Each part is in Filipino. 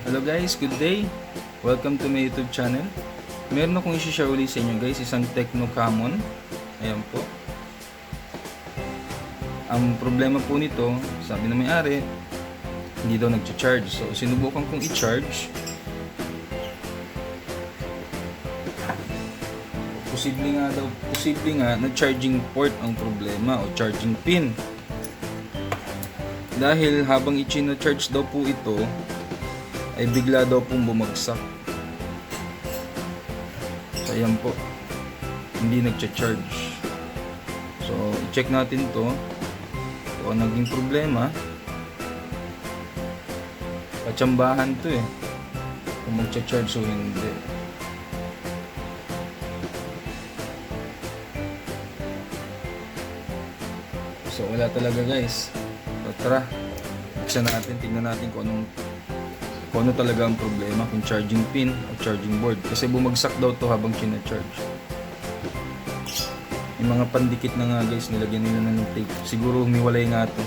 Hello guys, good day! Welcome to my YouTube channel. Meron akong isi-share ulit sa inyo guys, isang Tecno Camon. Ayan po. Ang problema po nito, sabi ng may-ari, hindi daw nag-charge. So sinubukan kong i-charge. Posible nga na charging port ang problema o charging pin. Dahil habang i-charge daw po ito, ay bigla daw pong bumagsak. So ayan po, hindi nagcha-charge. So i-check natin to kung naging problema. Patsambahan to kung magcha-charge o hindi. So wala talaga guys. So tara, buksan natin, tingnan natin kung ano talaga ang problema, kung charging pin o charging board, kasi bumagsak daw to habang kina-charge. Yung mga pandikit na nga guys, nilagyan nila ng tape, siguro humiwalay nga to.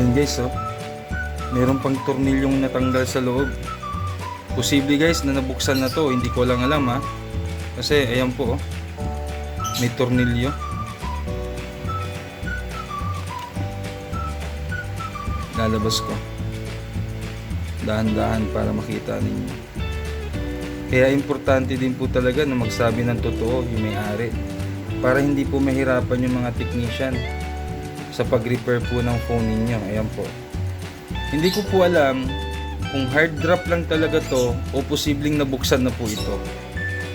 Ayan guys, meron pang tornilyong natanggal sa loob. Posible guys na nabuksan na to, hindi ko lang alam kasi ayan po may tornilyo. Lalabas ko dahan-dahan para makita ninyo. Kaya importante din po talaga na magsabi ng totoo yung may-ari, para hindi po mahirapan yung mga technician sa pag-repair po ng phone ninyo. Ayan po. Hindi ko po alam kung hard drop lang talaga to o posibleng nabuksan na po ito.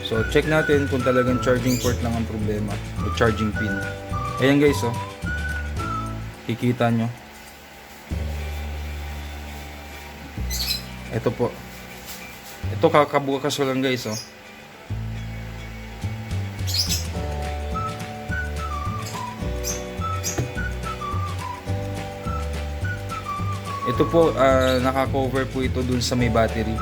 So check natin kung talagang charging port lang ang problema o charging pin. Ayan guys, kikita nyo. Ito po. Ito kakabukas ko lang guys, Ito po, naka-cover po ito dun sa may battery.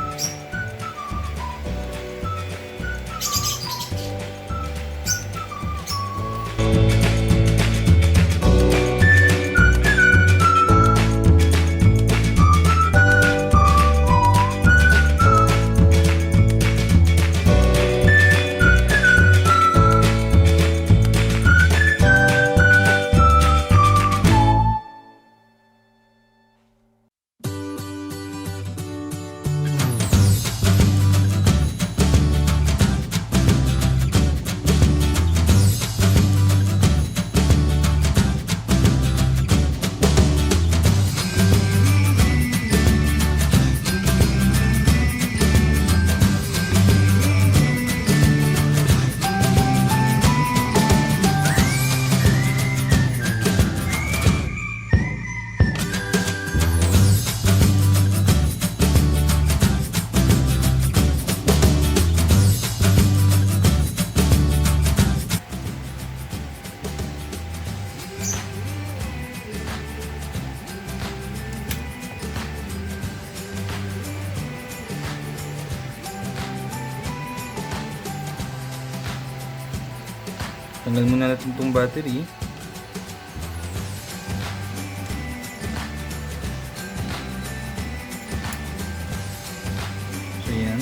Tanggal muna natin itong battery. So yan.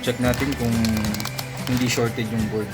Check natin kung hindi shorted yung board.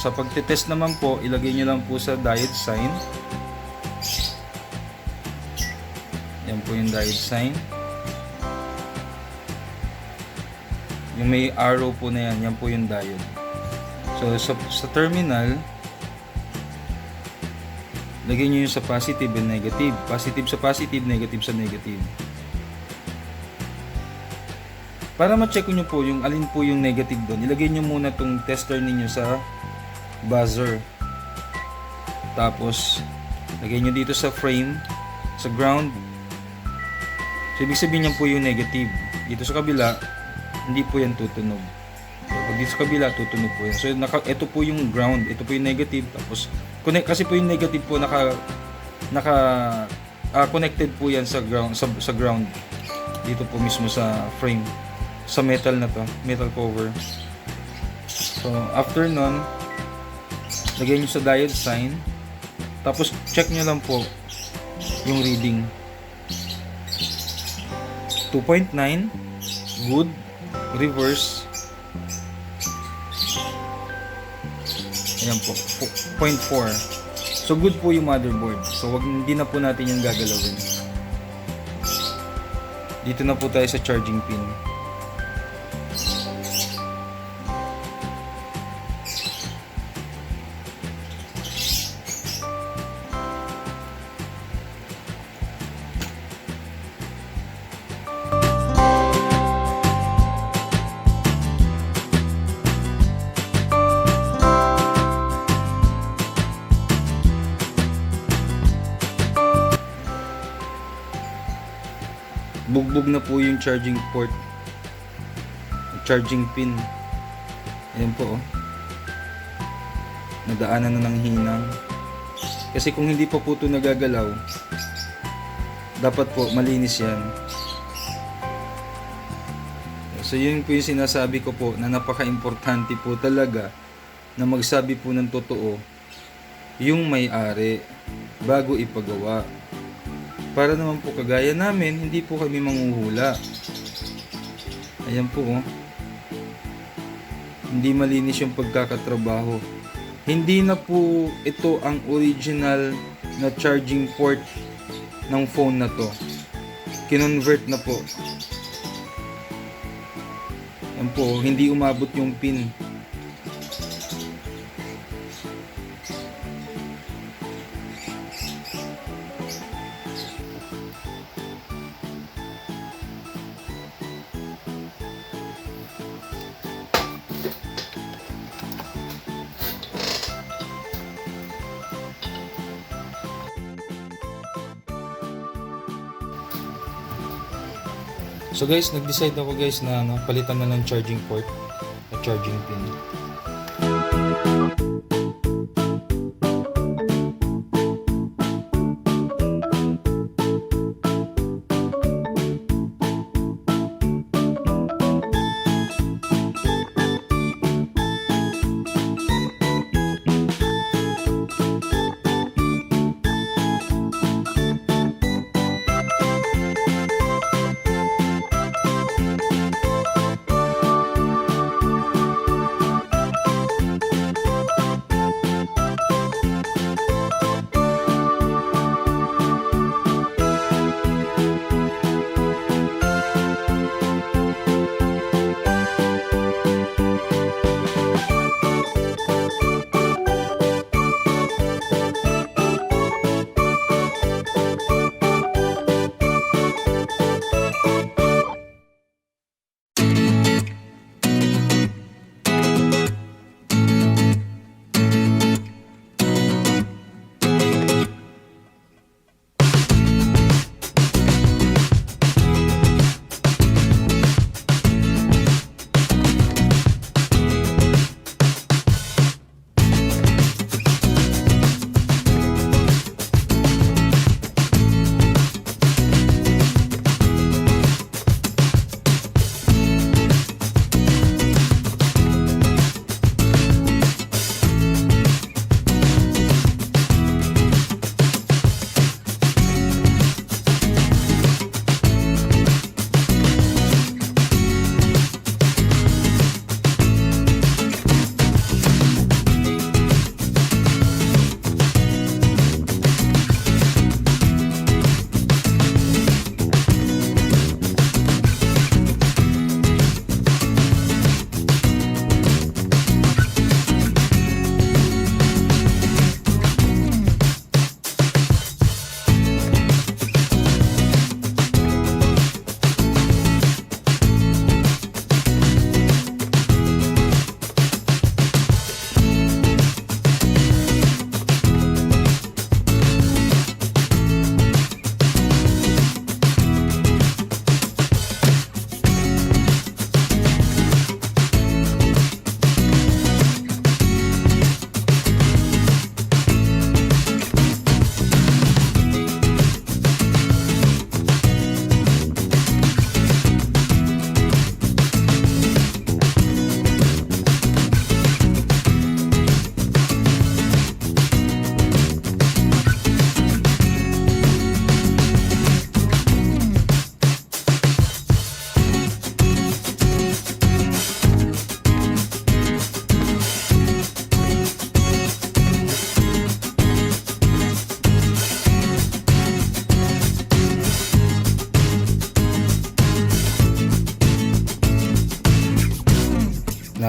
sa pagtetest naman po, ilagay nyo lang po sa diode sign. Yan po yung diode sign. Yung may arrow po na yan, yan po yung diode. So sa terminal, lagay nyo yung sa positive and negative. Positive sa positive, negative sa negative. Para ma-check nyo po yung alin po yung negative doon, ilagay nyo muna tong tester ninyo sa buzzer. Tapos, lagay nyo dito sa frame, sa ground. So, ibig sabihin yan po yung negative. Dito sa kabila, hindi po yan tutunog. So, pag dito sa kabila, tutunog po yan. So, ito po yung ground, ito po yung negative. Tapos, kasi po yung negative po connected po yan sa ground, sa ground. Dito po mismo sa frame. Sa metal na to, metal cover. So, after nun, lagay nyo sa diode sign. Tapos, check nyo lang po yung reading. 2.9, good, reverse. Ayan po, 0.4. So, good po yung motherboard. So, hindi na po natin yung gagalawin. Dito na po tayo sa charging pin. Bugbog na po yung charging port, charging pin. Ayan po, oh. Nadaanan na ng hinang. Kasi kung hindi pa po ito nagagalaw, dapat po malinis yan. So yun po yung sinasabi ko po, na napaka-importante po talaga na magsabi po ng totoo yung may-ari bago ipagawa. Para naman po kagaya namin, hindi po kami manghuhula. Ayan po, oh. Hindi malinis yung pagkakatrabaho. Hindi na po ito ang original na charging port ng phone na to. Kinonvert na po. Ayan po, hindi umabot yung pin. So guys, nag-decide ako guys na palitan na ng charging port at charging pin.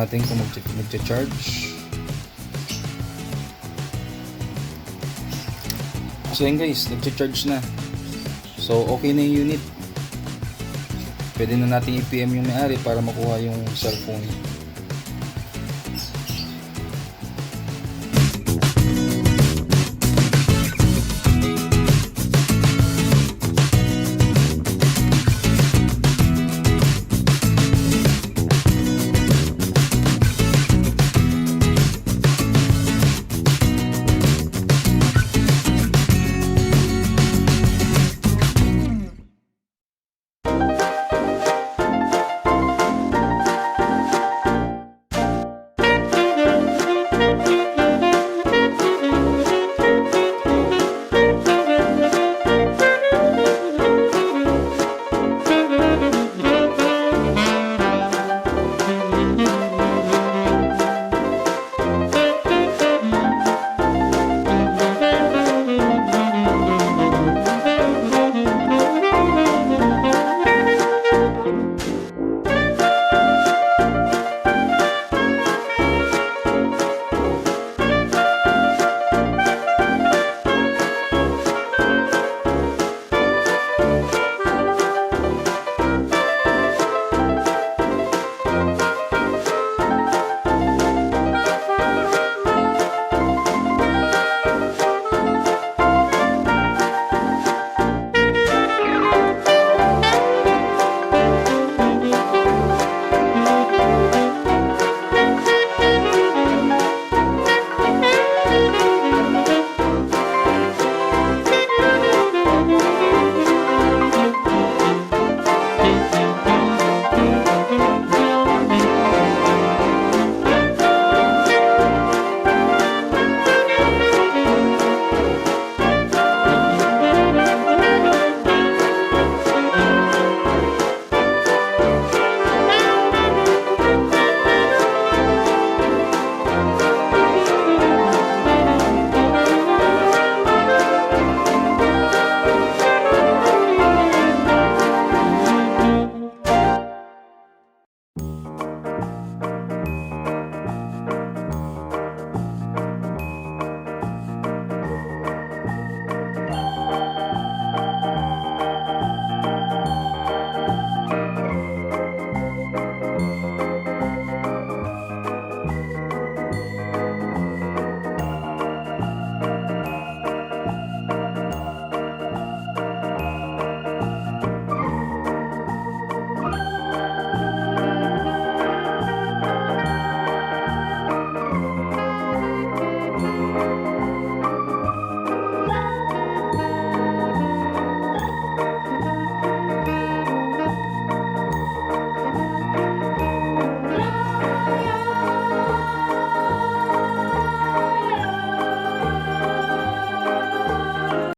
natin kung magcha-charge. So yun guys, nagcha-charge na. So okay na yung unit. Pwede na natin i-PM yung may-ari para makuha yung cellphone.